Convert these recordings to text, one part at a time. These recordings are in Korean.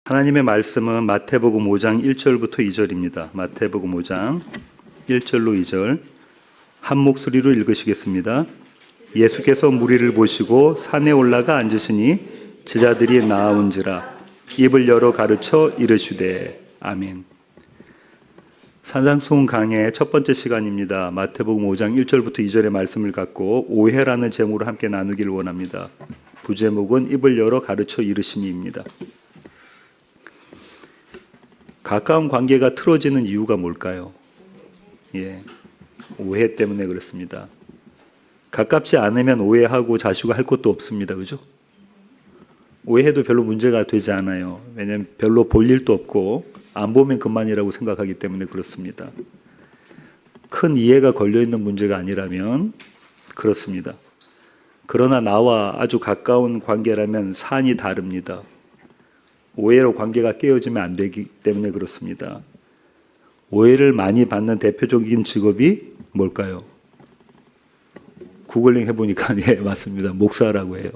하나님의 말씀은 마태복음 5장 1절부터 2절입니다. 마태복음 5장 1절로 2절 한 목소리로 읽으시겠습니다. 예수께서 무리를 보시고 산에 올라가 앉으시니 제자들이 나아온지라 입을 열어 가르쳐 이르시되 아멘. 산상수훈 강의 첫 번째 시간입니다. 마태복음 5장 1절부터 2절의 말씀을 갖고 오해라는 제목으로 함께 나누기를 원합니다. 부제목은 입을 열어 가르쳐 이르시니입니다. 가까운 관계가 틀어지는 이유가 뭘까요? 오해 때문에 그렇습니다. 가깝지 않으면 오해하고 자시고 할 것도 없습니다. 그죠? 오해해도 별로 문제가 되지 않아요. 왜냐하면 별로 볼 일도 없고 안 보면 그만이라고 생각하기 때문에 그렇습니다. 큰 이해가 걸려있는 문제가 아니라면 그렇습니다. 그러나 나와 아주 가까운 관계라면 사안이 다릅니다. 오해로 관계가 깨어지면 안 되기 때문에 그렇습니다. 오해를 많이 받는 대표적인 직업이 뭘까요? 구글링 해보니까 맞습니다. 목사라고 해요.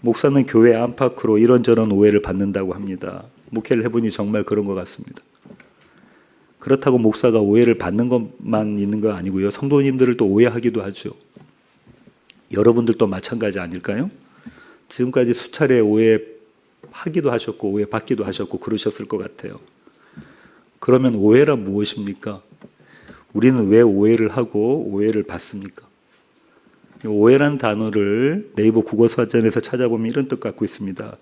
목사는 교회 안팎으로 이런저런 오해를 받는다고 합니다. 목회를 해보니 정말 그런 것 같습니다. 그렇다고 목사가 오해를 받는 것만 있는 거 아니고요. 성도님들을 또 오해하기도 하죠. 여러분들도 마찬가지 아닐까요? 지금까지 수차례 오해하기도 하셨고 오해 받기도 하셨고 그러셨을 것 같아요. 그러면 오해란 무엇입니까? 우리는 왜 오해를 하고 오해를 받습니까? 오해란 단어를 네이버 국어사전에서 찾아보면 이런 뜻 갖고 있습니다.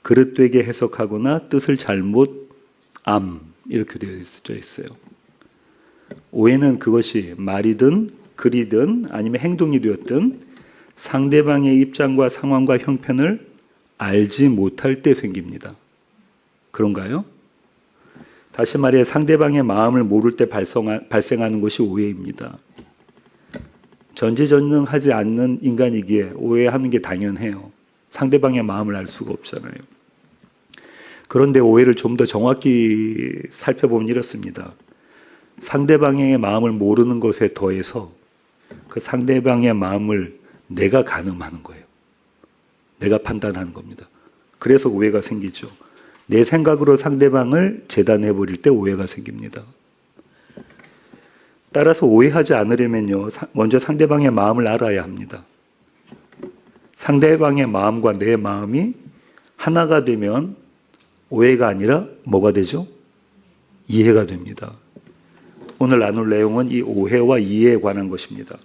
그릇되게 해석하거나 뜻을 잘못 이렇게 되어 있어요. 오해는 그것이 말이든 글이든 아니면 행동이 되었든 상대방의 입장과 상황과 형편을 알지 못할 때 생깁니다. 그런가요? 다시 말해 상대방의 마음을 모를 때 발생하는 것이 오해입니다. 전지전능하지 않는 인간이기에 오해하는 게 당연해요. 상대방의 마음을 알 수가 없잖아요. 그런데 오해를 좀 더 정확히 살펴보면 이렇습니다. 상대방의 마음을 모르는 것에 더해서 그 상대방의 마음을 내가 가늠하는 거예요. 내가 판단하는 겁니다. 그래서 오해가 생기죠. 내 생각으로 상대방을 재단해버릴 때 오해가 생깁니다. 따라서 오해하지 않으려면요, 먼저 상대방의 마음을 알아야 합니다. 상대방의 마음과 내 마음이 하나가 되면 오해가 아니라 뭐가 되죠? 이해가 됩니다. 오늘 나눌 내용은 이 오해와 이해에 관한 것입니다.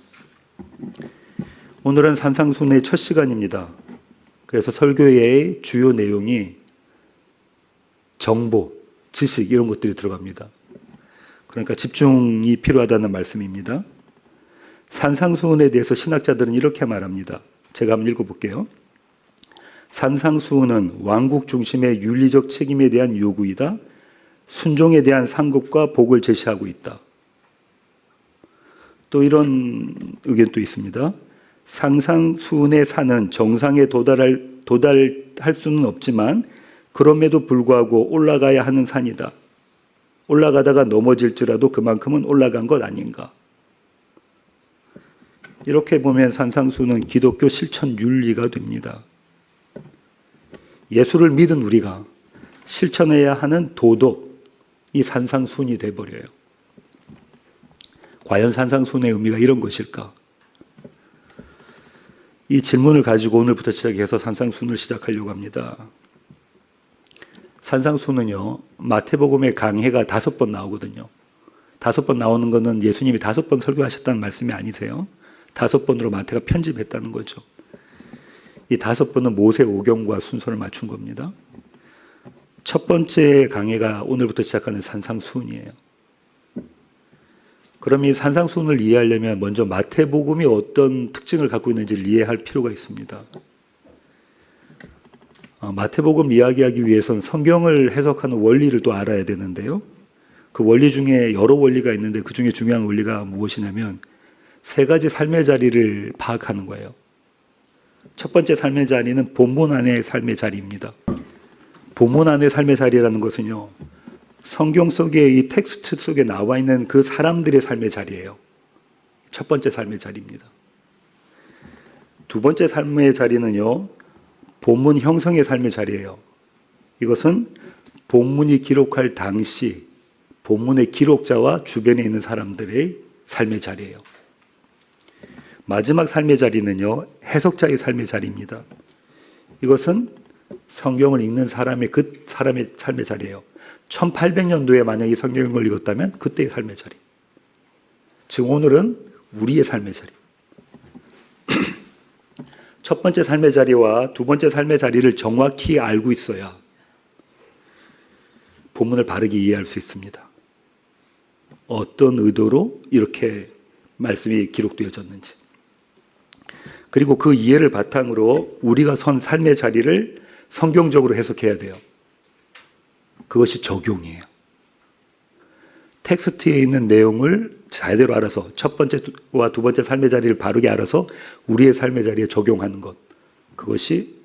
오늘은 산상수훈의 첫 시간입니다. 그래서 설교의 주요 내용이 정보, 지식 이런 것들이 들어갑니다. 그러니까 집중이 필요하다는 말씀입니다. 산상수훈에 대해서 신학자들은 이렇게 말합니다. 제가 한번 읽어볼게요. 산상수훈은 왕국 중심의 윤리적 책임에 대한 요구이다. 순종에 대한 상급과 복을 제시하고 있다. 또 이런 의견도 있습니다. 산상수훈의 산은 정상에 도달할 수는 없지만 그럼에도 불구하고 올라가야 하는 산이다. 올라가다가 넘어질지라도 그만큼은 올라간 것 아닌가. 이렇게 보면 산상수훈은 기독교 실천 윤리가 됩니다. 예수를 믿은 우리가 실천해야 하는 도덕이 산상수훈이 되어버려요. 과연 산상수훈의 의미가 이런 것일까? 이 질문을 가지고 오늘부터 시작해서 산상수훈을 시작하려고 합니다. 산상수훈은요, 마태복음의 강해가 5번 나오거든요. 5번 나오는 것은 예수님이 5번 설교하셨다는 말씀이 아니세요. 5번으로 마태가 편집했다는 거죠. 이 5번은 모세 오경과 순서를 맞춘 겁니다. 첫 번째 강해가 오늘부터 시작하는 산상수훈이에요. 그럼 이 산상수훈을 이해하려면 먼저 마태복음이 어떤 특징을 갖고 있는지를 이해할 필요가 있습니다. 마태복음 이야기하기 위해서는 성경을 해석하는 원리를 또 알아야 되는데요. 그 원리 중에 여러 원리가 있는데 그 중에 중요한 원리가 무엇이냐면 3가지 삶의 자리를 파악하는 거예요. 첫 번째 삶의 자리는 본문 안의 삶의 자리입니다. 본문 안의 삶의 자리라는 것은요, 성경 속에 이 텍스트 속에 나와 있는 그 사람들의 삶의 자리예요. 첫 번째 삶의 자리입니다. 두 번째 삶의 자리는요, 본문 형성의 삶의 자리예요. 이것은 본문이 기록할 당시 본문의 기록자와 주변에 있는 사람들의 삶의 자리예요. 마지막 삶의 자리는요, 해석자의 삶의 자리입니다. 이것은 성경을 읽는 사람의 그 사람의 삶의 자리예요. 1800년도에 만약에 성경을 읽었다면 그때의 삶의 자리. 지금 오늘은 우리의 삶의 자리. 첫 번째 삶의 자리와 두 번째 삶의 자리를 정확히 알고 있어야 본문을 바르게 이해할 수 있습니다. 어떤 의도로 이렇게 말씀이 기록되어졌는지. 그리고 그 이해를 바탕으로 우리가 선 삶의 자리를 성경적으로 해석해야 돼요. 그것이 적용이에요. 텍스트에 있는 내용을 제대로 알아서 첫 번째와 두 번째 삶의 자리를 바르게 알아서 우리의 삶의 자리에 적용하는 것. 그것이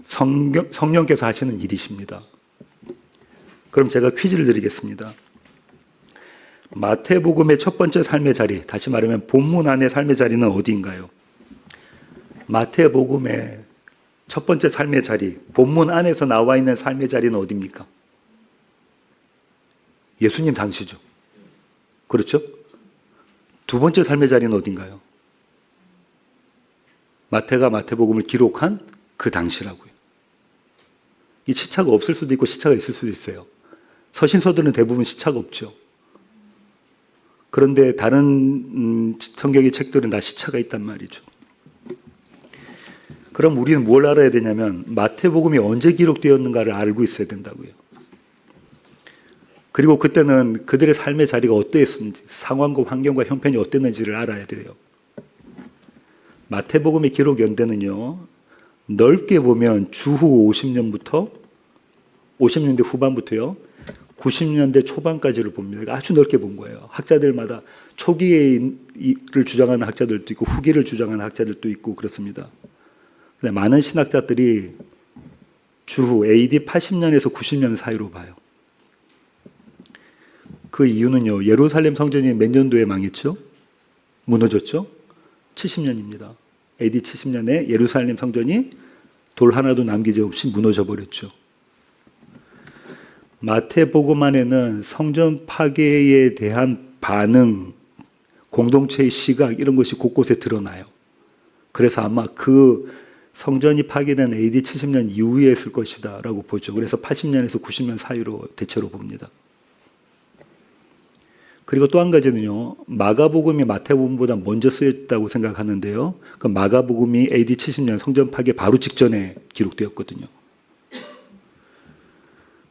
성령께서 하시는 일이십니다. 그럼 제가 퀴즈를 드리겠습니다. 마태복음의 첫 번째 삶의 자리, 다시 말하면 본문 안의 삶의 자리는 어디인가요? 마태복음의 첫 번째 삶의 자리, 본문 안에서 나와 있는 삶의 자리는 어디입니까? 예수님 당시죠. 그렇죠? 두 번째 삶의 자리는 어딘가요? 마태가 마태복음을 기록한 그 당시라고요. 이 시차가 없을 수도 있고 시차가 있을 수도 있어요. 서신서들은 대부분 시차가 없죠. 그런데 다른 성경의 책들은 다 시차가 있단 말이죠. 그럼 우리는 뭘 알아야 되냐면 마태복음이 언제 기록되었는가를 알고 있어야 된다고요. 그리고 그때는 그들의 삶의 자리가 어떠했는지, 상황과 환경과 형편이 어땠는지를 알아야 돼요. 마태복음의 기록 연대는요, 넓게 보면 주후 50년부터 50년대 후반부터요, 90년대 초반까지를 봅니다. 아주 넓게 본 거예요. 학자들마다 초기를 주장하는 학자들도 있고 후기를 주장하는 학자들도 있고 그렇습니다. 많은 신학자들이 주후 AD 80년에서 90년 사이로 봐요. 그 이유는요, 예루살렘 성전이 몇 년도에 망했죠? 무너졌죠? 70년입니다. AD 70년에 예루살렘 성전이 돌 하나도 남기지 없이 무너져 버렸죠. 마태복음 안에는 성전 파괴에 대한 반응, 공동체의 시각 이런 것이 곳곳에 드러나요. 그래서 아마 그 성전이 파괴된 AD 70년 이후에 했을 것이다 라고 보죠. 그래서 80년에서 90년 사이로 대체로 봅니다. 그리고 또 한 가지는요, 마가복음이 마태복음보다 먼저 쓰였다고 생각하는데요. 그 마가복음이 AD 70년 성전 파괴 바로 직전에 기록되었거든요.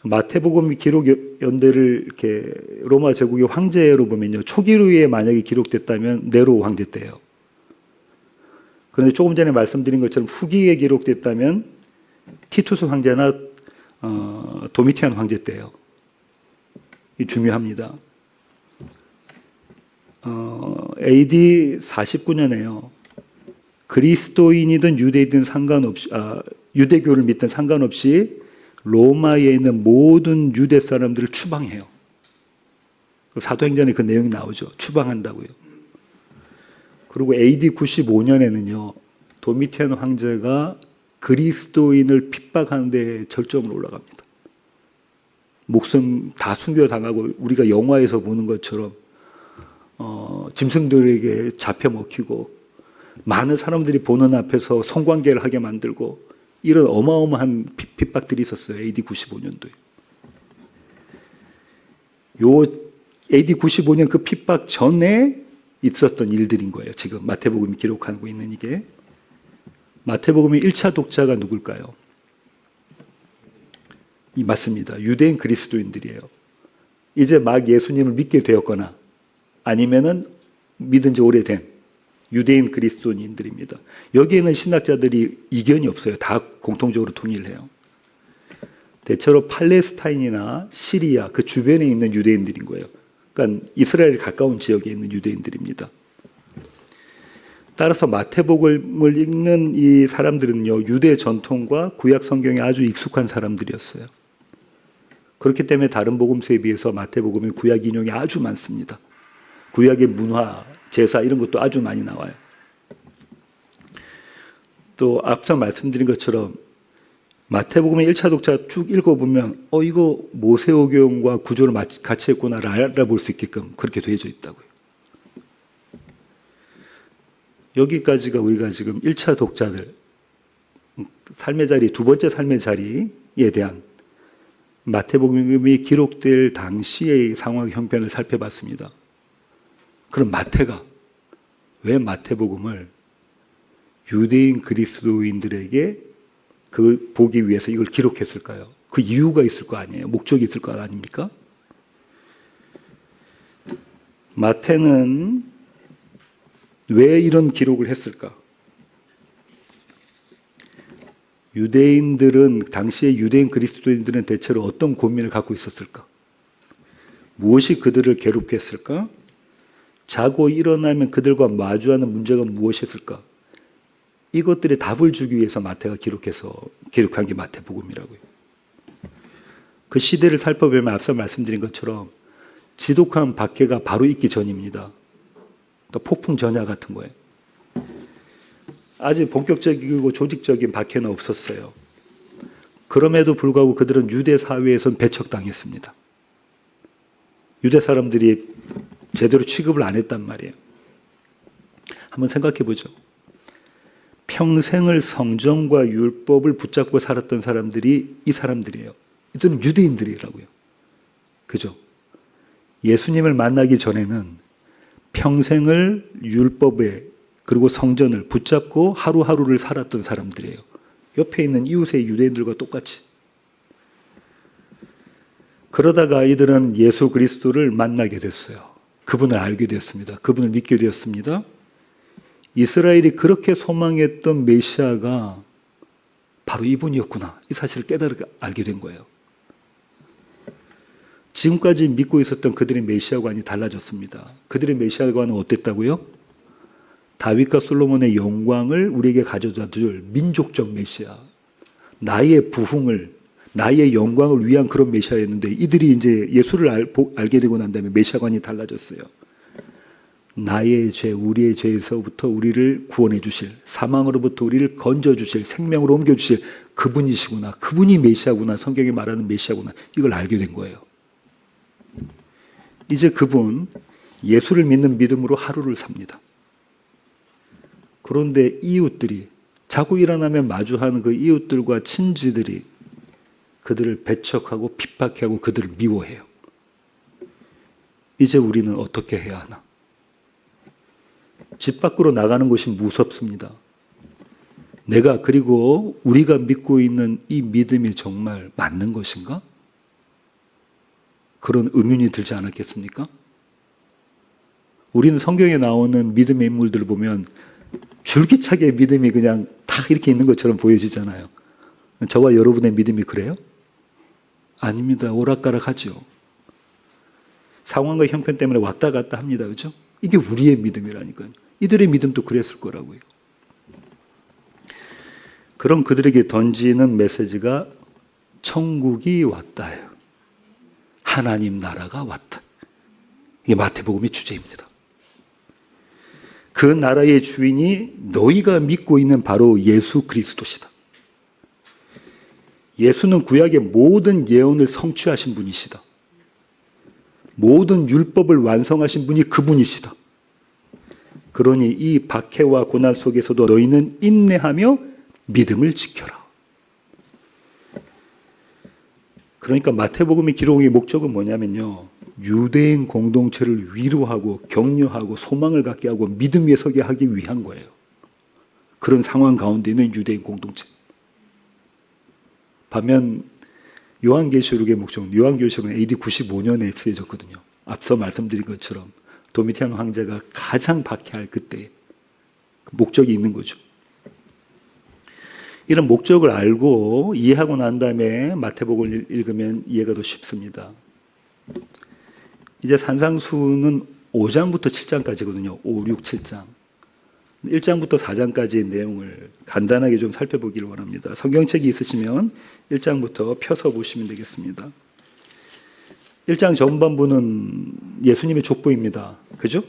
마태복음 기록 연대를 이렇게 로마 제국의 황제로 보면요, 초기류에 만약에 기록됐다면 네로 황제 때예요. 그런데 조금 전에 말씀드린 것처럼 후기에 기록됐다면 티투스 황제나 도미티안 황제 때예요. 이 중요합니다. AD 49년에요. 그리스도인이든 유대이든 상관없이, 유대교를 믿든 상관없이 로마에 있는 모든 유대 사람들을 추방해요. 사도행전에 그 내용이 나오죠. 추방한다고요. 그리고 AD 95년에는요, 도미티안 황제가 그리스도인을 핍박하는 데 절정으로 올라갑니다. 목숨 다 순교당하고 우리가 영화에서 보는 것처럼 짐승들에게 잡혀 먹히고 많은 사람들이 보는 앞에서 성관계를 하게 만들고 이런 어마어마한 핍박들이 있었어요. AD 95년도에. 요 AD 95년 그 핍박 전에 있었던 일들인 거예요. 지금 마태복음이 기록하고 있는 이게. 마태복음의 1차 독자가 누굴까요? 맞습니다. 유대인 그리스도인들이에요. 이제 막 예수님을 믿게 되었거나 아니면은 믿은 지 오래된 유대인 그리스도인들입니다. 여기에는 신학자들이 이견이 없어요. 다 공통적으로 동일해요. 대체로 팔레스타인이나 시리아 그 주변에 있는 유대인들인 거예요. 그러니까 이스라엘 가까운 지역에 있는 유대인들입니다. 따라서 마태복음을 읽는 이 사람들은요, 유대 전통과 구약 성경에 아주 익숙한 사람들이었어요. 그렇기 때문에 다른 복음서에 비해서 마태복음은 구약 인용이 아주 많습니다. 구약의 문화, 제사 이런 것도 아주 많이 나와요. 또 앞서 말씀드린 것처럼 마태복음의 1차 독자 쭉 읽어보면 이거 모세오경과 구조를 같이 했구나를 알아볼 수 있게끔 그렇게 되어져 있다고요. 여기까지가 우리가 지금 1차 독자들 삶의 자리, 두 번째 삶의 자리에 대한 마태복음이 기록될 당시의 상황 형편을 살펴봤습니다. 그럼 마태가 왜 마태복음을 유대인 그리스도인들에게 그 보기 위해서 이걸 기록했을까요? 그 이유가 있을 거 아니에요. 목적이 있을 거 아닙니까? 마태는 왜 이런 기록을 했을까? 당시의 유대인 그리스도인들은 대체로 어떤 고민을 갖고 있었을까? 무엇이 그들을 괴롭혔을까? 자고 일어나면 그들과 마주하는 문제가 무엇이었을까? 이것들의 답을 주기 위해서 마태가 기록한 게 마태복음이라고요. 그 시대를 살펴보면 앞서 말씀드린 것처럼 지독한 박해가 바로 있기 전입니다. 또 폭풍 전야 같은 거예요. 아직 본격적이고 조직적인 박해는 없었어요. 그럼에도 불구하고 그들은 유대 사회에선 배척당했습니다. 유대 사람들이 제대로 취급을 안 했단 말이에요. 한번 생각해 보죠. 평생을 성정과 율법을 붙잡고 살았던 사람들이 이 사람들이에요. 이들은 유대인들이라고요. 그죠? 예수님을 만나기 전에는 평생을 율법에 그리고 성전을 붙잡고 하루하루를 살았던 사람들이에요. 옆에 있는 이웃의 유대인들과 똑같이. 그러다가 이들은 예수 그리스도를 만나게 됐어요. 그분을 알게 됐습니다. 그분을 믿게 되었습니다. 이스라엘이 그렇게 소망했던 메시아가 바로 이분이었구나. 이 사실을 알게 된 거예요. 지금까지 믿고 있었던 그들의 메시아관이 달라졌습니다. 그들의 메시아관은 어땠다고요? 다윗과 솔로몬의 영광을 우리에게 가져다 줄 민족적 메시아. 나의 부흥을, 나의 영광을 위한 그런 메시아였는데 이들이 이제 예수를 알게 되고 난 다음에 메시아관이 달라졌어요. 나의 죄, 우리의 죄에서부터 우리를 구원해 주실, 사망으로부터 우리를 건져 주실, 생명으로 옮겨 주실 그분이시구나. 그분이 메시아구나. 성경에 말하는 메시아구나. 이걸 알게 된 거예요. 이제 그분 예수를 믿는 믿음으로 하루를 삽니다. 그런데 이웃들이 자고 일어나면 마주하는 그 이웃들과 친지들이 그들을 배척하고 핍박하고 그들을 미워해요. 이제 우리는 어떻게 해야 하나? 집 밖으로 나가는 것이 무섭습니다. 그리고 우리가 믿고 있는 이 믿음이 정말 맞는 것인가? 그런 의문이 들지 않았겠습니까? 우리는 성경에 나오는 믿음의 인물들을 보면 줄기차게 믿음이 그냥 딱 이렇게 있는 것처럼 보여지잖아요. 저와 여러분의 믿음이 그래요? 아닙니다. 오락가락하죠. 상황과 형편 때문에 왔다 갔다 합니다. 그렇죠? 이게 우리의 믿음이라니까요. 이들의 믿음도 그랬을 거라고요. 그럼 그들에게 던지는 메시지가 천국이 왔다예요. 하나님 나라가 왔다. 이게 마태복음의 주제입니다. 그 나라의 주인이 너희가 믿고 있는 바로 예수 그리스도시다. 예수는 구약의 모든 예언을 성취하신 분이시다. 모든 율법을 완성하신 분이 그분이시다. 그러니 이 박해와 고난 속에서도 너희는 인내하며 믿음을 지켜라. 그러니까 마태복음의 기록의 목적은 뭐냐면요. 유대인 공동체를 위로하고 격려하고 소망을 갖게 하고 믿음 위에 서게 하기 위한 거예요. 그런 상황 가운데 있는 유대인 공동체. 반면 요한계시록의 목적은 요한계시록은 AD 95년에 쓰여졌거든요. 앞서 말씀드린 것처럼 도미티안 황제가 가장 박해할 그때 목적이 있는 거죠. 이런 목적을 알고 이해하고 난 다음에 마태복음을 읽으면 이해가 더 쉽습니다. 이제 산상수는 5장부터 7장까지거든요. 5, 6, 7장. 1장부터 4장까지의 내용을 간단하게 좀 살펴보기를 원합니다. 성경책이 있으시면 1장부터 펴서 보시면 되겠습니다. 1장 전반부는 예수님의 족보입니다. 그죠?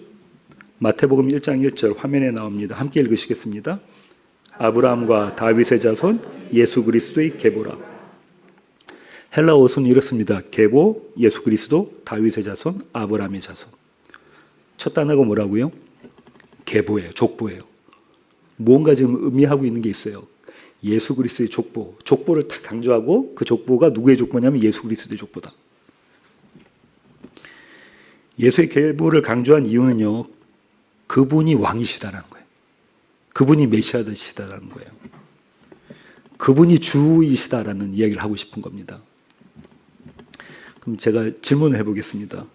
마태복음 1장 1절 화면에 나옵니다. 함께 읽으시겠습니다. 아브라함과 다윗의 자손 예수 그리스도의 계보라. 헬라어 순 이렇습니다. 계보, 예수 그리스도, 다윗의 자손, 아브라함의 자손. 첫 단어가 뭐라고요? 계보예요. 족보예요. 뭔가 지금 의미하고 있는 게 있어요. 예수 그리스도의 족보. 족보를 딱 강조하고 그 족보가 누구의 족보냐면 예수 그리스도의 족보다. 예수의 계보를 강조한 이유는요. 그분이 왕이시다라는 거예요. 그분이 메시아시다라는 거예요. 그분이 주이시다라는 이야기를 하고 싶은 겁니다. 그럼 제가 질문을 해보겠습니다.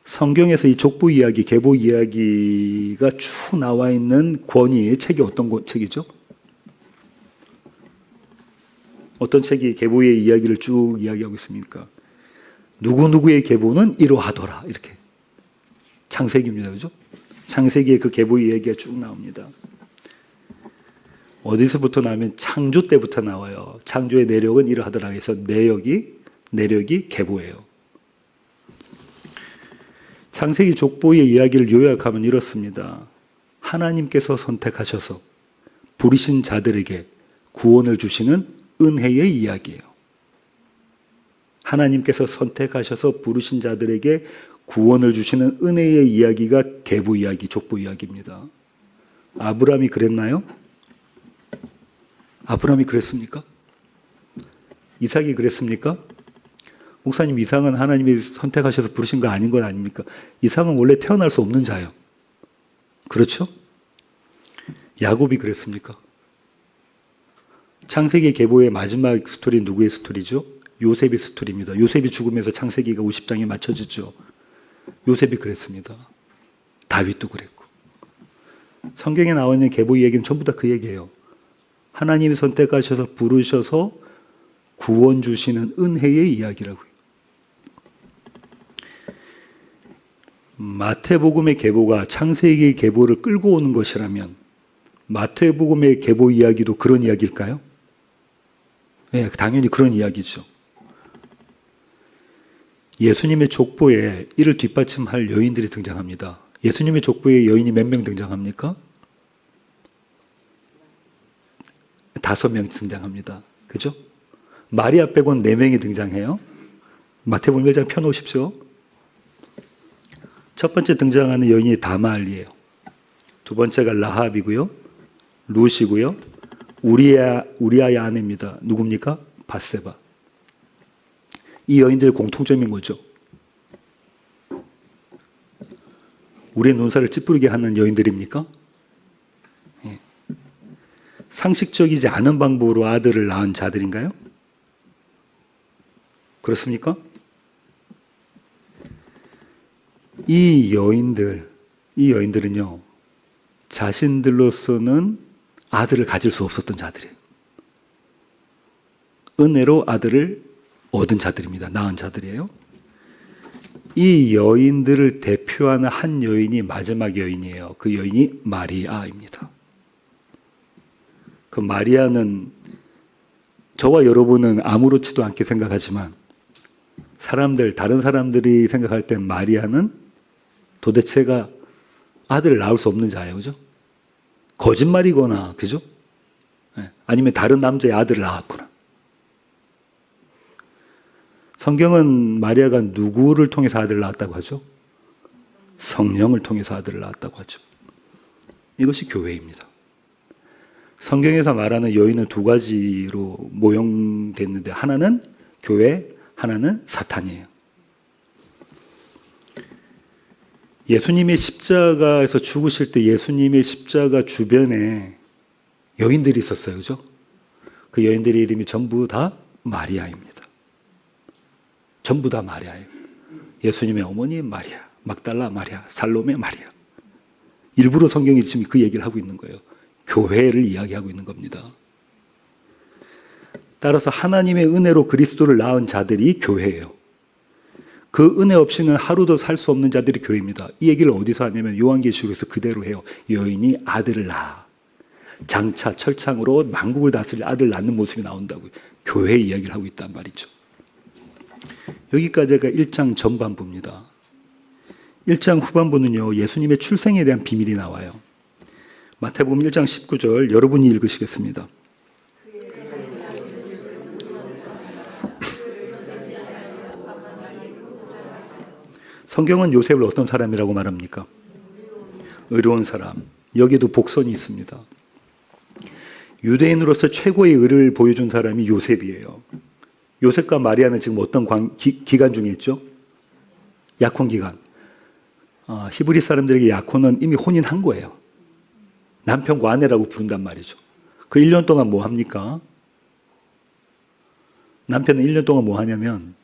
성경에서 이 족보 이야기, 계보 이야기가 쭉 나와 있는 권위의 책이 어떤 책이죠? 어떤 책이 계보의 이야기를 쭉 이야기하고 있습니까? 누구누구의 계보는 이러하더라. 이렇게. 창세기입니다. 그죠? 창세기에 그 계보 이야기가 쭉 나옵니다. 어디서부터 나오면 창조 때부터 나와요. 창조의 내력은 이러하더라 해서 내력이 계보예요. 창세기 족보의 이야기를 요약하면 이렇습니다. 하나님께서 선택하셔서 부르신 자들에게 구원을 주시는 은혜의 이야기예요. 하나님께서 선택하셔서 부르신 자들에게 구원을 주시는 은혜의 이야기가 계보 이야기, 족보 이야기입니다. 아브라함이 그랬나요? 아브라함이 그랬습니까? 이삭이 그랬습니까? 목사님, 이삭은 하나님이 선택하셔서 부르신 거 아닌 건 아닙니까? 이삭은 원래 태어날 수 없는 자예요. 그렇죠? 야곱이 그랬습니까? 창세기 계보의 마지막 스토리 누구의 스토리죠? 요셉의 스토리입니다. 요셉이 죽으면서 창세기가 50장에 맞춰지죠. 요셉이 그랬습니다. 다윗도 그랬고. 성경에 나와 있는 계보 얘기는 전부 다 그 얘기예요. 하나님이 선택하셔서 부르셔서 구원 주시는 은혜의 이야기라고요. 마태복음의 계보가 창세기의 계보를 끌고 오는 것이라면 마태복음의 계보 이야기도 그런 이야기일까요? 네, 당연히 그런 이야기죠. 예수님의 족보에 이를 뒷받침할 여인들이 등장합니다. 예수님의 족보에 여인이 몇 명 등장합니까? 5명 등장합니다. 그죠? 마리아 빼고는 4명이 등장해요. 마태복음 1장 펴놓으십시오. 첫 번째 등장하는 여인이 다말이에요. 두 번째가 라합이고요. 룻이고요. 우리아의 아내입니다. 누굽니까? 밧세바. 이 여인들의 공통점이 뭐죠? 우리의 눈살을 찌푸리게 하는 여인들입니까? 예. 상식적이지 않은 방법으로 아들을 낳은 자들인가요? 그렇습니까? 이 여인들은요, 자신들로서는 아들을 가질 수 없었던 자들이에요. 은혜로 아들을 얻은 자들입니다. 낳은 자들이에요. 이 여인들을 대표하는 한 여인이 마지막 여인이에요. 그 여인이 마리아입니다. 그 마리아는 저와 여러분은 아무렇지도 않게 생각하지만 다른 사람들이 생각할 땐 마리아는 도대체가 아들을 낳을 수 없는 자예요. 그죠? 거짓말이거나, 그죠? 아니면 다른 남자의 아들을 낳았거나. 성경은 마리아가 누구를 통해서 아들을 낳았다고 하죠? 성령을 통해서 아들을 낳았다고 하죠. 이것이 교회입니다. 성경에서 말하는 여인은 2가지로 모형됐는데 하나는 교회, 하나는 사탄이에요. 예수님의 십자가에서 죽으실 때 예수님의 십자가 주변에 여인들이 있었어요. 그죠? 그 여인들의 이름이 전부 다 마리아입니다. 전부 다 마리아예요. 예수님의 어머니 마리아, 막달라 마리아, 살로메 마리아. 일부러 성경이 지금 그 얘기를 하고 있는 거예요. 교회를 이야기하고 있는 겁니다. 따라서 하나님의 은혜로 그리스도를 낳은 자들이 교회예요. 그 은혜 없이는 하루도 살 수 없는 자들이 교회입니다. 이 얘기를 어디서 하냐면 요한계시록에서 그대로 해요. 여인이 아들을 낳아. 장차 철창으로 만국을 다스릴 아들을 낳는 모습이 나온다고요. 교회 이야기를 하고 있단 말이죠. 여기까지가 1장 전반부입니다. 1장 후반부는요, 예수님의 출생에 대한 비밀이 나와요. 마태복음 1장 19절 여러분이 읽으시겠습니다. 성경은 요셉을 어떤 사람이라고 말합니까? 의로운 사람. 여기도 복선이 있습니다. 유대인으로서 최고의 의를 보여준 사람이 요셉이에요. 요셉과 마리아는 지금 어떤 기간 중에 있죠? 약혼 기간. 히브리 사람들에게 약혼은 이미 혼인한 거예요. 남편과 아내라고 부른단 말이죠. 그 1년 동안 뭐 합니까? 남편은 1년 동안 뭐 하냐면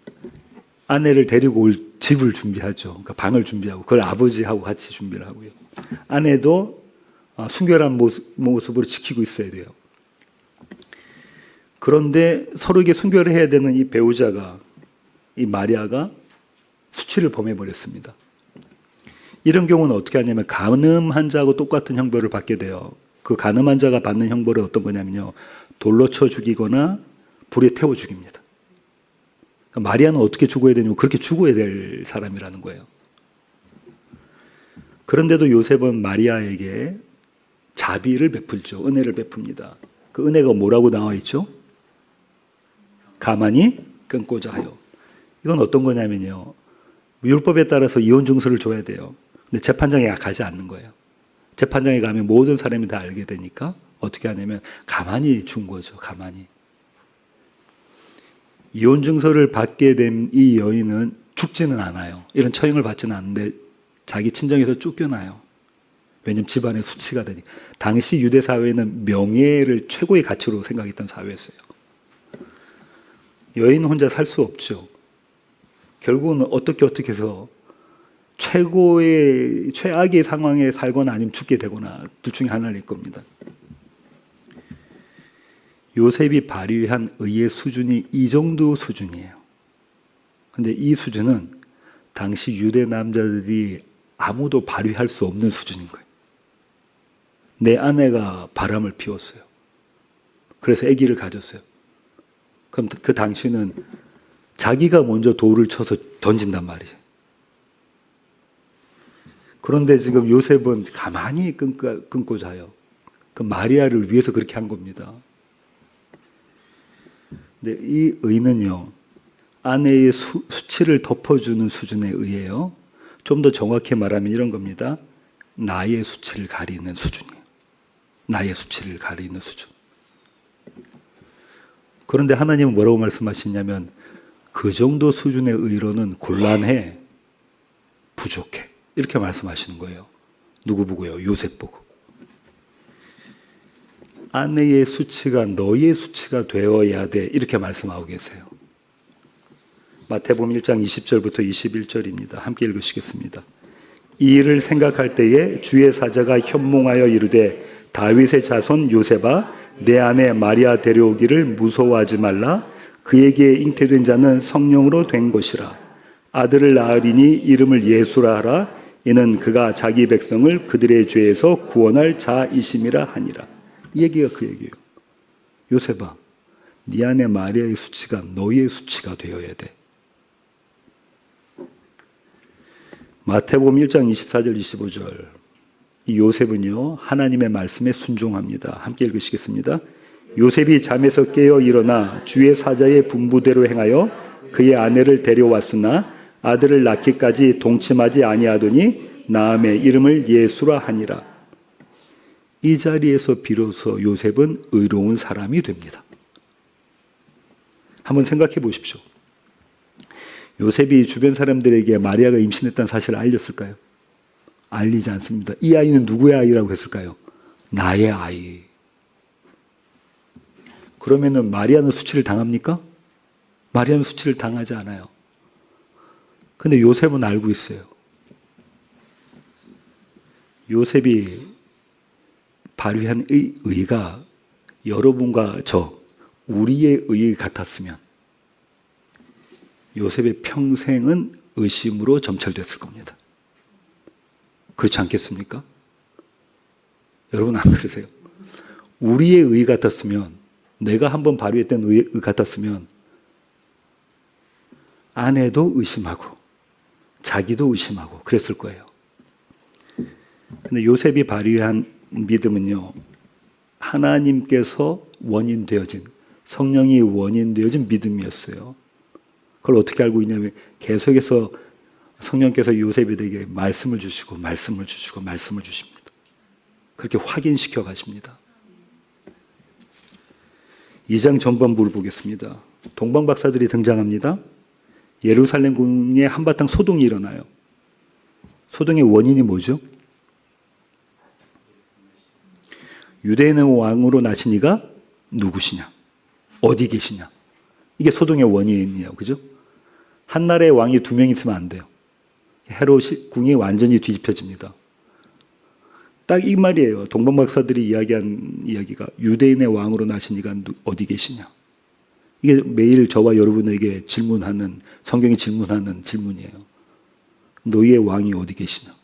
아내를 데리고 올 집을 준비하죠. 그러니까 방을 준비하고 그걸 아버지하고 같이 준비를 하고요. 아내도 순결한 모습으로 지키고 있어야 돼요. 그런데 서로에게 순결을 해야 되는 이 배우자가, 이 마리아가 수치를 범해버렸습니다. 이런 경우는 어떻게 하냐면 간음한 자하고 똑같은 형벌을 받게 돼요. 그 간음한 자가 받는 형벌은 어떤 거냐면요, 돌로 쳐 죽이거나 불에 태워 죽입니다. 그러니까 마리아는 어떻게 죽어야 되냐면 그렇게 죽어야 될 사람이라는 거예요. 그런데도 요셉은 마리아에게 자비를 베풀죠. 은혜를 베풉니다. 그 은혜가 뭐라고 나와 있죠? 가만히 끊고자 하여. 이건 어떤 거냐면요, 율법에 따라서 이혼 증서를 줘야 돼요. 근데 재판장에 가지 않는 거예요. 재판장에 가면 모든 사람이 다 알게 되니까 어떻게 하냐면 가만히 준 거죠. 가만히. 이혼 증서를 받게 된 이 여인은 죽지는 않아요. 이런 처형을 받지는 않는데 자기 친정에서 쫓겨나요. 왜냐하면 집안의 수치가 되니까. 당시 유대 사회는 명예를 최고의 가치로 생각했던 사회였어요. 여인 혼자 살 수 없죠. 결국은 어떻게 해서 최악의 상황에 살거나 아니면 죽게 되거나 둘 중에 하나일 겁니다. 요셉이 발휘한 의의 수준이 이 정도 수준이에요. 근데 이 수준은 당시 유대 남자들이 아무도 발휘할 수 없는 수준인 거예요. 내 아내가 바람을 피웠어요. 그래서 아기를 가졌어요. 그럼 그 당시는 자기가 먼저 돌을 쳐서 던진단 말이에요. 그런데 지금 요셉은 가만히 끊고 자요. 그 마리아를 위해서 그렇게 한 겁니다. 근데 이 의는요, 아내의 수치를 덮어주는 수준의 의예요. 좀 더 정확히 말하면 이런 겁니다. 나의 수치를 가리는 수준이에요. 나의 수치를 가리는 수준. 그런데 하나님은 뭐라고 말씀하시냐면 그 정도 수준의 의로는 곤란해, 부족해. 이렇게 말씀하시는 거예요. 누구 보고요? 요셉 보고. 아내의 수치가 너의 수치가 되어야 돼. 이렇게 말씀하고 계세요. 마태복음 1장 20절부터 21절입니다. 함께 읽으시겠습니다. 이 일을 생각할 때에 주의 사자가 현몽하여 이르되 다윗의 자손 요셉아 내 아내 마리아 데려오기를 무서워하지 말라. 그에게 잉태된 자는 성령으로 된 것이라. 아들을 낳으리니 이름을 예수라 하라. 이는 그가 자기 백성을 그들의 죄에서 구원할 자이심이라 하니라. 이 얘기가 그 얘기예요. 요셉아, 네 아내 마리아의 수치가 너의 수치가 되어야 돼. 마태복음 1장 24절 25절. 이 요셉은요, 하나님의 말씀에 순종합니다. 함께 읽으시겠습니다. 요셉이 잠에서 깨어 일어나 주의 사자의 분부대로 행하여 그의 아내를 데려왔으나 아들을 낳기까지 동침하지 아니하더니 낳음에 이름을 예수라 하니라. 이 자리에서 비로소 요셉은 의로운 사람이 됩니다. 한번 생각해 보십시오. 요셉이 주변 사람들에게 마리아가 임신했다는 사실을 알렸을까요? 알리지 않습니다. 이 아이는 누구의 아이라고 했을까요? 나의 아이. 그러면은 마리아는 수치를 당합니까? 마리아는 수치를 당하지 않아요. 근데 요셉은 알고 있어요. 요셉이 발휘한 의가 여러분과 우리의 의 같았으면 요셉의 평생은 의심으로 점철됐을 겁니다. 그렇지 않겠습니까? 여러분 안 그러세요? 우리의 의 같았으면, 내가 한번 발휘했던 의 같았으면 아내도 의심하고 자기도 의심하고 그랬을 거예요. 근데 요셉이 발휘한 믿음은요, 하나님께서 원인 되어진, 성령이 원인 되어진 믿음이었어요. 그걸 어떻게 알고 있냐면 계속해서 성령께서 요셉에게 말씀을 주시고 말씀을 주시고 말씀을 주십니다. 그렇게 확인시켜 가십니다. 2장 전반부를 보겠습니다. 동방박사들이 등장합니다. 예루살렘 궁에 한바탕 소동이 일어나요. 소동의 원인이 뭐죠? 유대인의 왕으로 나신 이가 누구시냐? 어디 계시냐? 이게 소동의 원인이에요. 그죠? 한 나라의 왕이 2명 있으면 안 돼요. 헤롯 궁이 완전히 뒤집혀집니다. 딱 이 말이에요. 동방박사들이 이야기한 이야기가 유대인의 왕으로 나신 이가 어디 계시냐? 이게 매일 저와 여러분에게 질문하는, 성경이 질문하는 질문이에요. 너희의 왕이 어디 계시냐?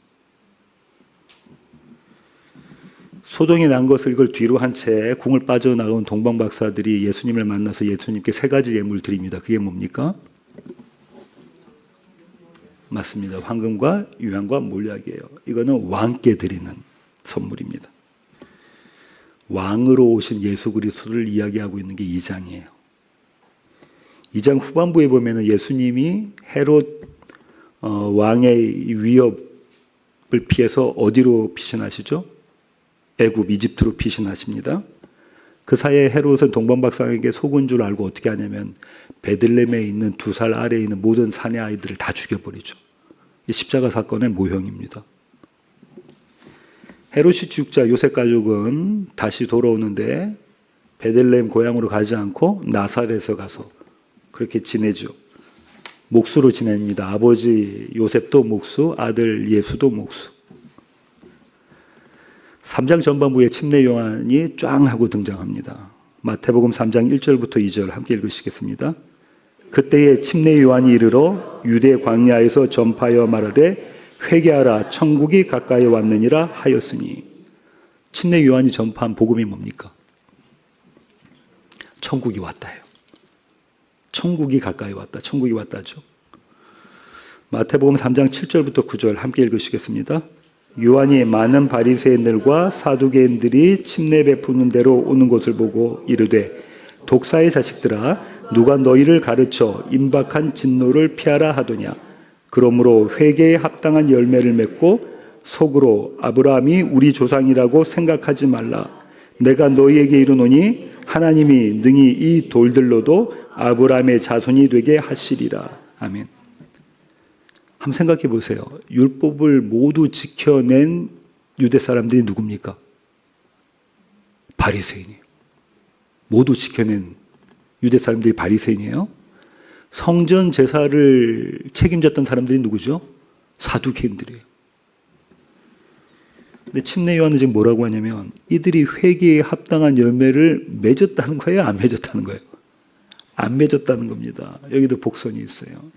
소동이 난 것을 이걸 뒤로 한 채 궁을 빠져나온 동방박사들이 예수님을 만나서 예수님께 3가지 예물을 드립니다. 그게 뭡니까? 맞습니다. 황금과 유향과 몰약이에요. 이거는 왕께 드리는 선물입니다. 왕으로 오신 예수 그리스도를 이야기하고 있는 게 2장이에요. 2장 후반부에 보면 예수님이 헤롯 왕의 위협을 피해서 어디로 피신하시죠? 애굽, 이집트로 피신하십니다. 그 사이에 헤롯은 동방박사에게 속은 줄 알고 어떻게 하냐면 베들레헴에 있는 2살 아래에 있는 모든 사내 아이들을 다 죽여버리죠. 십자가 사건의 모형입니다. 헤롯이 죽자 요셉 가족은 다시 돌아오는데 베들레헴 고향으로 가지 않고 나사렛에 가서 그렇게 지내죠. 목수로 지냅니다. 아버지 요셉도 목수, 아들 예수도 목수. 3장 전반부에 침례 요한이 쫙 하고 등장합니다. 마태복음 3장 1절부터 2절 함께 읽으시겠습니다. 그때에 침례 요한이 이르러 유대 광야에서 전파하여 말하되 회개하라 천국이 가까이 왔느니라 하였으니, 침례 요한이 전파한 복음이 뭡니까? 천국이 왔다요. 천국이 가까이 왔다. 천국이 왔다죠. 마태복음 3장 7절부터 9절 함께 읽으시겠습니다. 요한이 많은 바리새인들과 사두개인들이 침례 베푸는 대로 오는 것을 보고 이르되 독사의 자식들아 누가 너희를 가르쳐 임박한 진노를 피하라 하더냐. 그러므로 회개에 합당한 열매를 맺고 속으로 아브라함이 우리 조상이라고 생각하지 말라. 내가 너희에게 이르노니 하나님이 능히 이 돌들로도 아브라함의 자손이 되게 하시리라. 아멘. 한번 생각해 보세요. 율법을 모두 지켜낸 유대 사람들이 누굽니까? 바리새인이에요. 모두 지켜낸 유대 사람들이 바리새인이에요. 성전 제사를 책임졌던 사람들이 누구죠? 사두개인들이에요. 근데 침례 요한은 지금 뭐라고 하냐면 이들이 회개에 합당한 열매를 맺었다는 거예요? 안 맺었다는 거예요? 안 맺었다는 겁니다. 여기도 복선이 있어요.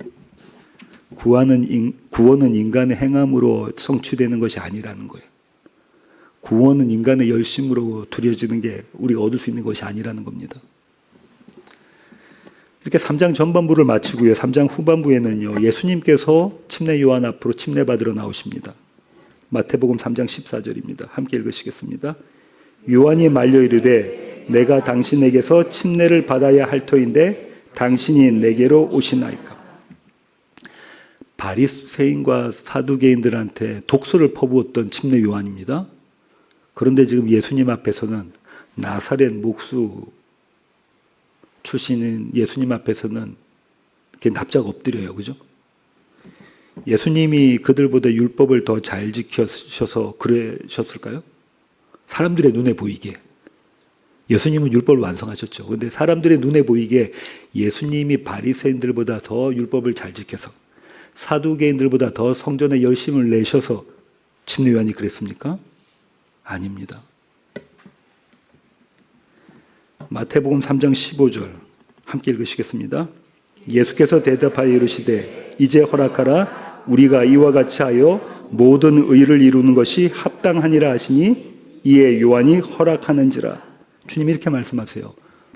구원은 인간의 행함으로 성취되는 것이 아니라는 거예요. 구원은 인간의 열심으로 두려지는 게 우리가 얻을 수 있는 것이 아니라는 겁니다. 이렇게 3장 전반부를 마치고요. 3장 후반부에는요. 예수님께서 침례 요한 앞으로 침례받으러 나오십니다. 마태복음 3장 14절입니다. 함께 읽으시겠습니다. 요한이 말려 이르되 내가 당신에게서 침례를 받아야 할 터인데 당신이 내게로 오시나이까. 바리새인과 사두개인들한테 독소를 퍼부었던 침례 요한입니다. 그런데 지금 예수님 앞에서는 나사렛 목수 출신인 예수님 앞에서는 이렇게 납작 엎드려요. 그죠? 예수님이 그들보다 율법을 더 잘 지키셔서 그러셨을까요? 사람들의 눈에 보이게. 예수님은 율법을 완성하셨죠. 그런데 사람들의 눈에 보이게 예수님이 바리새인들보다 더 율법을 잘 지켜서 사두개인들보다 더 성전에 열심을 내셔서 침례 요한이 그랬습니까? 아닙니다. 마태복음 3장 15절 함께 읽으시겠습니다. 예수께서 대답하여 이르시되 이제 허락하라. 우리가 이와 같이 하여 모든 의를 이루는 것이 합당하니라 하시니 이에 요한이 허락하는지라. 주님이 이렇게 말씀하세요.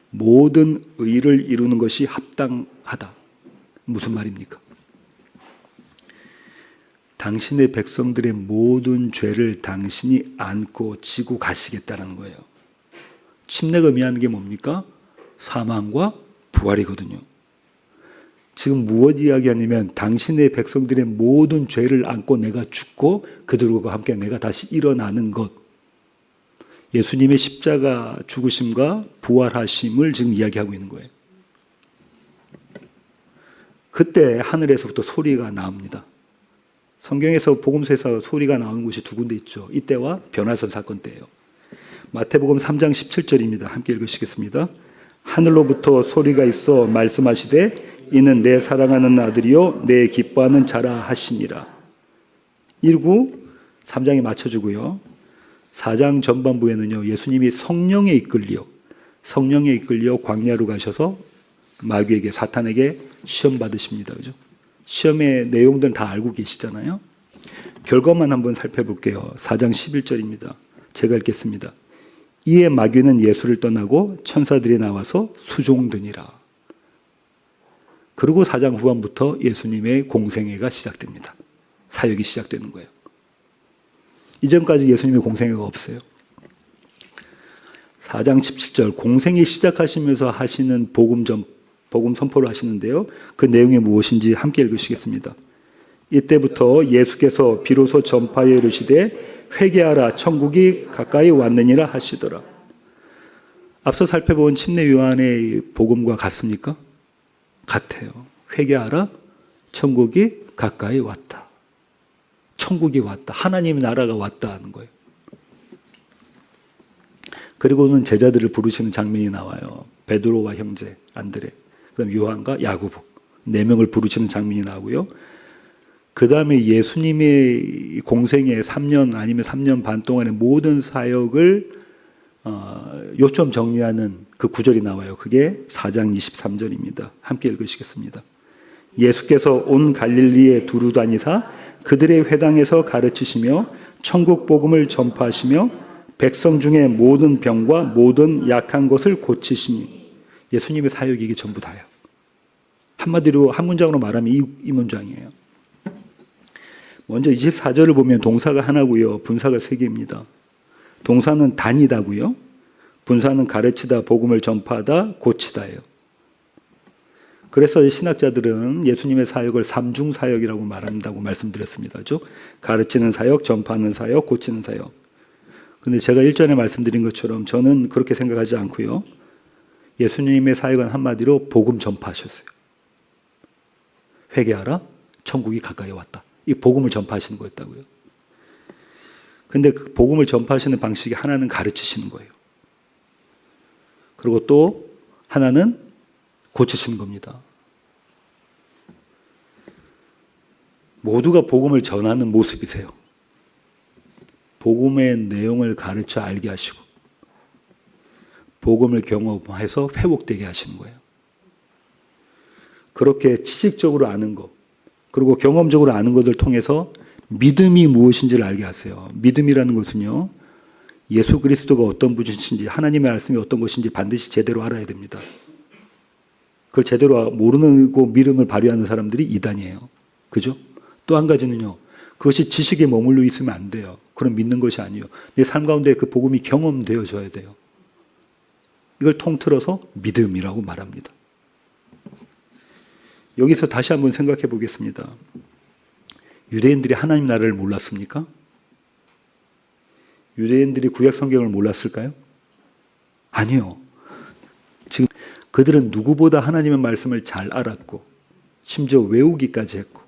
모든 의를 이루는 것이 합당하다. 무슨 말입니까? 당신의 백성들의 모든 죄를 당신이 안고 지고 가시겠다는 거예요. 침례가 의미하는 게 뭡니까? 사망과 부활이거든요. 지금 무엇 이야기하냐면 당신의 백성들의 모든 죄를 안고 내가 죽고 그들과 함께 내가 다시 일어나는 것. 예수님의 십자가 죽으심과 부활하심을 지금 이야기하고 있는 거예요. 그때 하늘에서부터 소리가 나옵니다. 성경에서 복음서에서 소리가 나오는 곳이 두 군데 있죠. 이때와 변화선 사건 때예요. 마태복음 3장 17절입니다. 함께 읽으시겠습니다. 하늘로부터 소리가 있어 말씀하시되 이는 내 사랑하는 아들이요 내 기뻐하는 자라 하시니라. 1구 3장에 맞춰주고요. 4장 전반부에는요. 예수님이 성령에 이끌려 광야로 가셔서 마귀에게 사탄에게 시험 받으십니다. 그죠? 시험의 내용들은 다 알고 계시잖아요. 결과만 한번 살펴볼게요. 4장 11절입니다. 제가 읽겠습니다. 이에 마귀는 예수를 떠나고 천사들이 나와서 수종드니라. 그리고 4장 후반부터 예수님의 공생애가 시작됩니다. 사역이 시작되는 거예요. 이전까지 예수님의 공생애가 없어요. 4장 17절 공생애 시작하시면서 하시는 복음 선포를 하시는데요. 그 내용이 무엇인지 함께 읽으시겠습니다. 이때부터 예수께서 비로소 전파에 이르시되 회개하라 천국이 가까이 왔느니라 하시더라. 앞서 살펴본 침례 요한의 복음과 같습니까? 같아요. 회개하라 천국이 가까이 왔다. 천국이 왔다. 하나님의 나라가 왔다 하는 거예요. 그리고는 제자들을 부르시는 장면이 나와요. 베드로와 형제 안드레, 그다음 요한과 야고보 4명을 부르시는 장면이 나오고요. 그 다음에 예수님의 공생애 3년 아니면 3년 반 동안의 모든 사역을 요점 정리하는 그 구절이 나와요. 그게 4장 23절입니다. 함께 읽으시겠습니다. 예수께서 온 갈릴리에 두루 다니사 그들의 회당에서 가르치시며 천국 복음을 전파하시며 백성 중에 모든 병과 모든 약한 것을 고치시니. 예수님의 사역이 이게 전부 다예요. 한마디로 한 문장으로 말하면 이 문장이에요. 먼저 24절을 보면 동사가 하나고요. 분사가 3개입니다. 동사는 다니다고요. 분사는 가르치다, 복음을 전파하다, 고치다예요. 그래서 신학자들은 예수님의 사역을 3중 사역이라고 말한다고 말씀드렸습니다. 그렇죠? 가르치는 사역, 전파하는 사역, 고치는 사역. 근데 제가 일전에 말씀드린 것처럼 저는 그렇게 생각하지 않고요. 예수님의 사역은 한마디로 복음 전파하셨어요. 회개하라, 천국이 가까이 왔다. 이 복음을 전파하시는 거였다고요. 근데 그 복음을 전파하시는 방식이 하나는 가르치시는 거예요. 그리고 또 하나는 고치시는 겁니다. 모두가 복음을 전하는 모습이세요. 복음의 내용을 가르쳐 알게 하시고 복음을 경험해서 회복되게 하시는 거예요. 그렇게 지식적으로 아는 것 그리고 경험적으로 아는 것을 통해서 믿음이 무엇인지를 알게 하세요. 믿음이라는 것은요. 예수 그리스도가 어떤 분이신지 하나님의 말씀이 어떤 것인지 반드시 제대로 알아야 됩니다. 그걸 제대로 모르고 믿음을 발휘하는 사람들이 이단이에요. 그죠? 또 한 가지는요. 그것이 지식에 머물러 있으면 안 돼요. 그럼 믿는 것이 아니에요. 내 삶 가운데 그 복음이 경험되어져야 돼요. 이걸 통틀어서 믿음이라고 말합니다. 여기서 다시 한번 생각해 보겠습니다. 유대인들이 하나님 나라를 몰랐습니까? 유대인들이 구약 성경을 몰랐을까요? 아니요. 지금 그들은 누구보다 하나님의 말씀을 잘 알았고 심지어 외우기까지 했고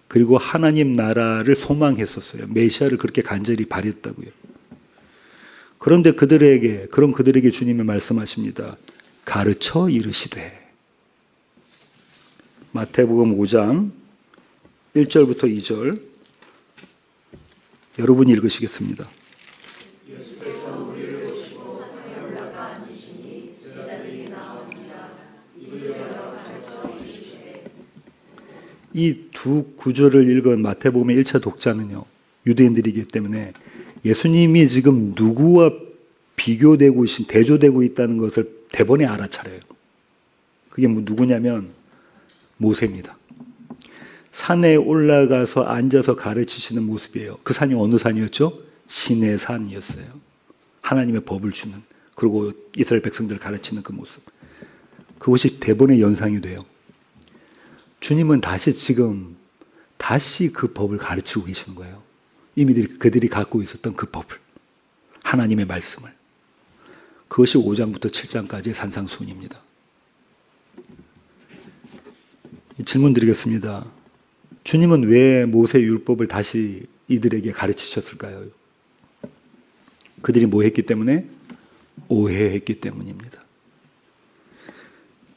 그리고 하나님 나라를 소망했었어요. 메시아를 그렇게 간절히 바랬다고요. 그런데 그들에게 주님이 말씀하십니다. 가르쳐 이르시되. 마태복음 5장 1절부터 2절 여러분이 읽으시겠습니다. 이 두 구절을 읽은 마태복음의 1차 독자는요. 유대인들이기 때문에 예수님이 지금 누구와 비교되고 대조되고 있다는 것을 대번에 알아차려요. 그게 누구냐면 모세입니다. 산에 올라가서 앉아서 가르치시는 모습이에요. 그 산이 어느 산이었죠? 신의 산이었어요. 하나님의 법을 주는, 그리고 이스라엘 백성들을 가르치는 그 모습. 그것이 대본의 연상이 돼요. 주님은 다시 그 법을 가르치고 계시는 거예요. 이미 그들이 갖고 있었던 그 법을, 하나님의 말씀을. 그것이 5장부터 7장까지의 산상수훈입니다. 질문 드리겠습니다. 주님은 왜 모세 율법을 다시 이들에게 가르치셨을까요? 그들이 뭐 했기 때문에? 오해했기 때문입니다.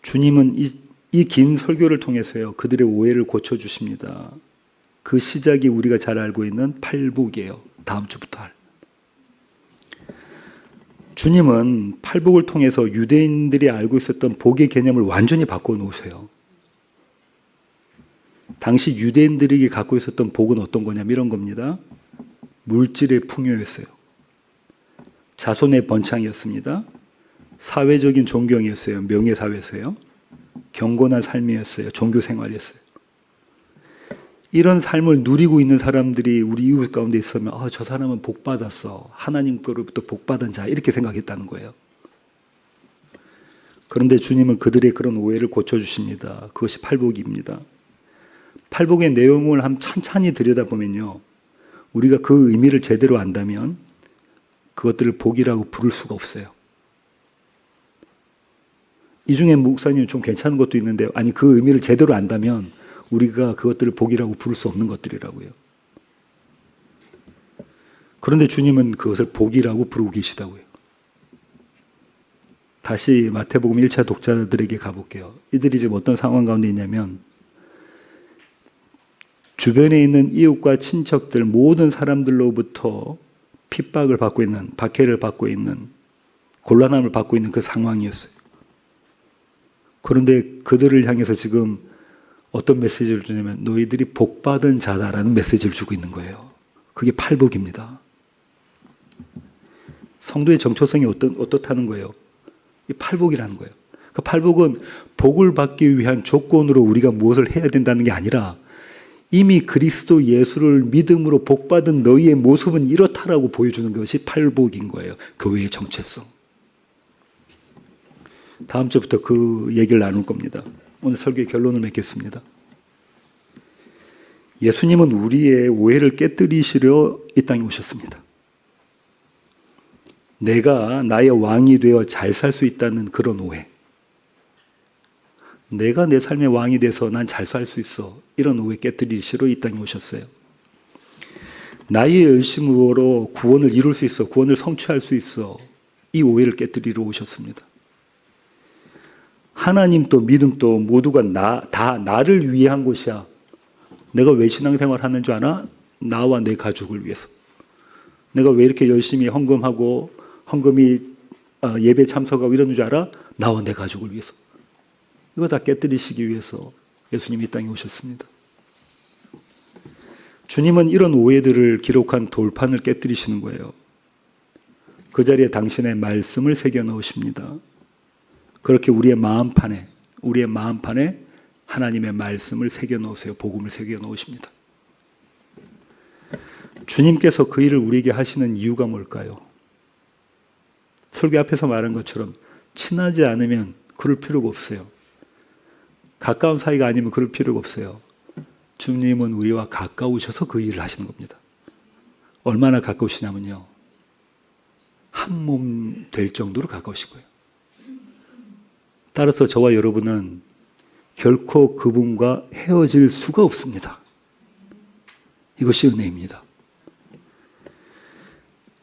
주님은 이 긴 설교를 통해서요, 그들의 오해를 고쳐주십니다. 그 시작이 우리가 잘 알고 있는 팔복이에요. 다음 주부터 할. 주님은 팔복을 통해서 유대인들이 알고 있었던 복의 개념을 완전히 바꿔놓으세요. 당시 유대인들이 갖고 있었던 복은 어떤 거냐면 이런 겁니다. 물질의 풍요였어요. 자손의 번창이었습니다. 사회적인 존경이었어요. 명예사회였어요. 경건한 삶이었어요. 종교생활이었어요. 이런 삶을 누리고 있는 사람들이 우리 이웃 가운데 있으면 저 사람은 복받았어. 하나님 거로부터 복받은 자, 이렇게 생각했다는 거예요. 그런데 주님은 그들의 그런 오해를 고쳐주십니다. 그것이 팔복입니다. 팔복의 내용을 한번 찬찬히 들여다보면요, 우리가 그 의미를 제대로 안다면 그것들을 복이라고 부를 수가 없어요. 이 중에 목사님 좀 괜찮은 것도 있는데, 아니 그 의미를 제대로 안다면 우리가 그것들을 복이라고 부를 수 없는 것들이라고요. 그런데 주님은 그것을 복이라고 부르고 계시다고요. 다시 마태복음 1차 독자들에게 가볼게요. 이들이 지금 어떤 상황 가운데 있냐면, 주변에 있는 이웃과 친척들 모든 사람들로부터 핍박을 받고 있는, 박해를 받고 있는, 곤란함을 받고 있는 그 상황이었어요. 그런데 그들을 향해서 지금 어떤 메시지를 주냐면 너희들이 복받은 자다라는 메시지를 주고 있는 거예요. 그게 팔복입니다. 성도의 정체성이 어떻다는 거예요? 이 팔복이라는 거예요. 그 팔복은 복을 받기 위한 조건으로 우리가 무엇을 해야 된다는 게 아니라 이미 그리스도 예수를 믿음으로 복받은 너희의 모습은 이렇다라고 보여주는 것이 팔복인 거예요. 교회의 정체성. 다음 주부터 그 얘기를 나눌 겁니다. 오늘 설교의 결론을 맺겠습니다. 예수님은 우리의 오해를 깨뜨리시려 이 땅에 오셨습니다. 내가 나의 왕이 되어 잘 살 수 있다는 그런 오해. 내가 내 삶의 왕이 돼서 난 잘 살 수 있어. 이런 오해 깨뜨리시러 이 땅에 오셨어요. 나의 열심으로 구원을 이룰 수 있어. 구원을 성취할 수 있어. 이 오해를 깨뜨리러 오셨습니다. 하나님도 믿음도 모두가 다 나를 위해 한 것이야. 내가 왜 신앙생활 하는 줄 아나? 나와 내 가족을 위해서. 내가 왜 이렇게 열심히 헌금하고 헌금이 예배 참석하고 이러는 줄 알아? 나와 내 가족을 위해서. 이거 다 깨뜨리시기 위해서 예수님이 이 땅에 오셨습니다. 주님은 이런 오해들을 기록한 돌판을 깨뜨리시는 거예요. 그 자리에 당신의 말씀을 새겨 넣으십니다. 그렇게 우리의 마음판에 하나님의 말씀을 새겨 넣으세요. 복음을 새겨 넣으십니다. 주님께서 그 일을 우리에게 하시는 이유가 뭘까요? 설교 앞에서 말한 것처럼 친하지 않으면 그럴 필요가 없어요. 가까운 사이가 아니면 그럴 필요가 없어요. 주님은 우리와 가까우셔서 그 일을 하시는 겁니다. 얼마나 가까우시냐면요, 한 몸 될 정도로 가까우신 거예요. 따라서 저와 여러분은 결코 그분과 헤어질 수가 없습니다. 이것이 은혜입니다.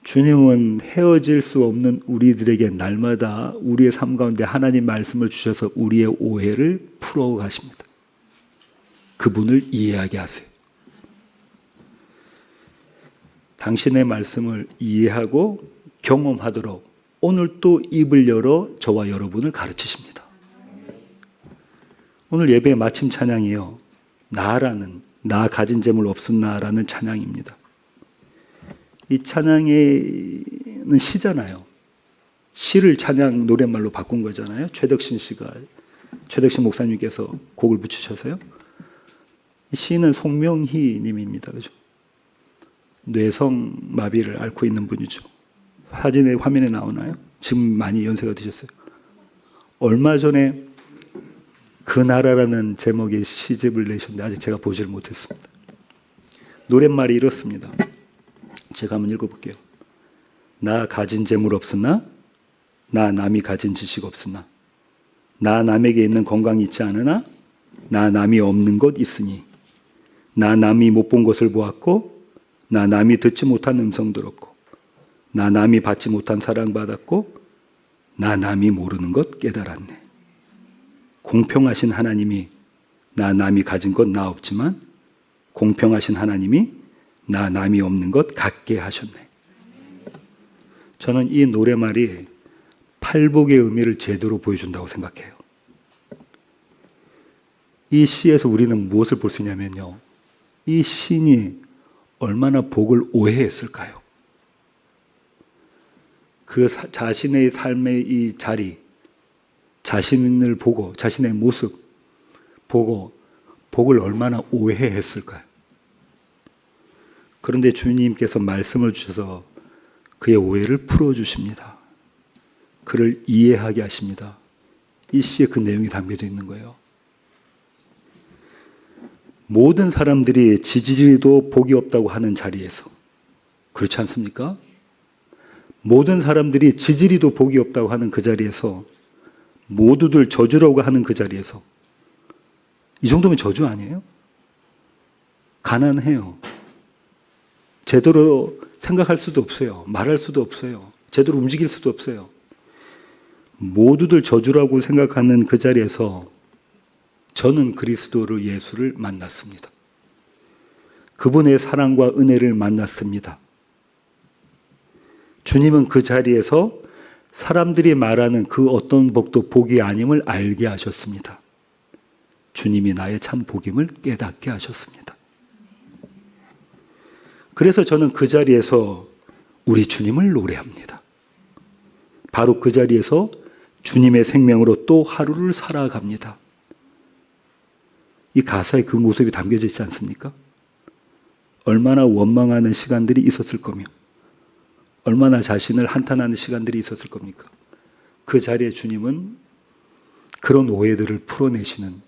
주님은 헤어질 수 없는 우리들에게 날마다 우리의 삶 가운데 하나님 말씀을 주셔서 우리의 오해를 풀어가십니다. 그분을 이해하게 하세요. 당신의 말씀을 이해하고 경험하도록 오늘 또 입을 열어 저와 여러분을 가르치십니다. 오늘 예배의 마침 찬양이요, 나 가진 재물 없었나라는 찬양입니다. 이 찬양에는 시잖아요. 시를 찬양 노랫말로 바꾼 거잖아요. 최덕신 목사님께서 곡을 붙이셔서요. 시인은 송명희 님입니다. 그죠? 뇌성 마비를 앓고 있는 분이죠. 사진에 화면에 나오나요? 지금 많이 연세가 드셨어요. 얼마 전에 그 나라라는 제목의 시집을 내셨는데 아직 제가 보지를 못했습니다. 노랫말이 이렇습니다. 제가 한번 읽어볼게요. 나 가진 재물 없으나 나 남이 가진 지식 없으나 나 남에게 있는 건강이 있지 않으나 나 남이 없는 것 있으니 나 남이 못 본 것을 보았고 나 남이 듣지 못한 음성 들었고 나 남이 받지 못한 사랑 받았고 나 남이 모르는 것 깨달았네. 공평하신 하나님이 나 남이 가진 것 나 없지만 공평하신 하나님이 나 남이 없는 것 갖게 하셨네. 저는 이 노래말이 팔복의 의미를 제대로 보여준다고 생각해요. 이 시에서 우리는 무엇을 볼 수 있냐면요. 이 시인이 얼마나 복을 오해했을까요? 그 자신의 삶의 이 자리, 자신을 보고 자신의 모습 보고 복을 얼마나 오해했을까요? 그런데 주님께서 말씀을 주셔서 그의 오해를 풀어주십니다. 그를 이해하게 하십니다. 이 시에 그 내용이 담겨져 있는 거예요. 모든 사람들이 지지리도 복이 없다고 하는 자리에서, 그렇지 않습니까? 모든 사람들이 지지리도 복이 없다고 하는 그 자리에서, 모두들 저주라고 하는 그 자리에서, 이 정도면 저주 아니에요? 가난해요. 제대로 생각할 수도 없어요. 말할 수도 없어요. 제대로 움직일 수도 없어요. 모두들 저주라고 생각하는 그 자리에서 저는 그리스도를 예수를 만났습니다. 그분의 사랑과 은혜를 만났습니다. 주님은 그 자리에서 사람들이 말하는 그 어떤 복도 복이 아님을 알게 하셨습니다. 주님이 나의 참 복임을 깨닫게 하셨습니다. 그래서 저는 그 자리에서 우리 주님을 노래합니다. 바로 그 자리에서 주님의 생명으로 또 하루를 살아갑니다. 이 가사에 그 모습이 담겨져 있지 않습니까? 얼마나 원망하는 시간들이 있었을 거며 얼마나 자신을 한탄하는 시간들이 있었을 겁니까? 그 자리에 주님은 그런 오해들을 풀어내시는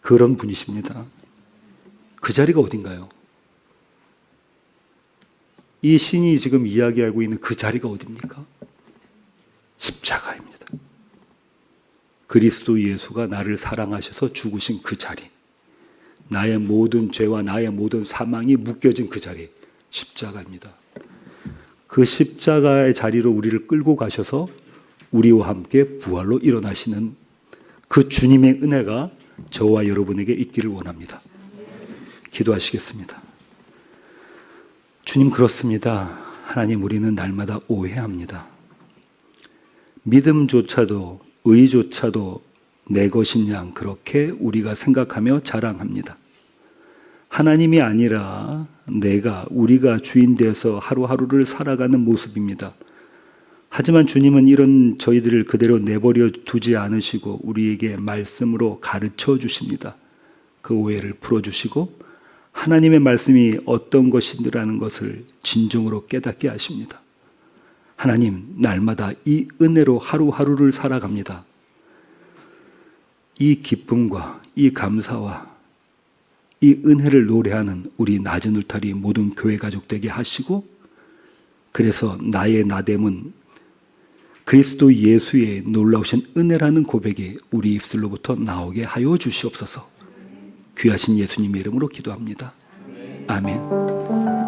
그런 분이십니다. 그 자리가 어딘가요? 이 신이 지금 이야기하고 있는 그 자리가 어디입니까? 십자가입니다. 그리스도 예수가 나를 사랑하셔서 죽으신 그 자리, 나의 모든 죄와 나의 모든 사망이 묶여진 그 자리, 십자가입니다. 그 십자가의 자리로 우리를 끌고 가셔서 우리와 함께 부활로 일어나시는 그 주님의 은혜가 저와 여러분에게 있기를 원합니다. 기도하시겠습니다. 주님, 그렇습니다. 하나님, 우리는 날마다 오해합니다. 믿음조차도 의조차도 내 것인 양 그렇게 우리가 생각하며 자랑합니다. 하나님이 아니라 우리가 주인 되어서 하루하루를 살아가는 모습입니다. 하지만 주님은 이런 저희들을 그대로 내버려 두지 않으시고 우리에게 말씀으로 가르쳐 주십니다. 그 오해를 풀어주시고 하나님의 말씀이 어떤 것인지라는 것을 진정으로 깨닫게 하십니다. 하나님, 날마다 이 은혜로 하루하루를 살아갑니다. 이 기쁨과 이 감사와 이 은혜를 노래하는 우리 낮은 울타리 모든 교회 가족 되게 하시고, 그래서 나의 나됨은 그리스도 예수의 놀라우신 은혜라는 고백이 우리 입술로부터 나오게 하여 주시옵소서. 귀하신 예수님의 이름으로 기도합니다. 아멘.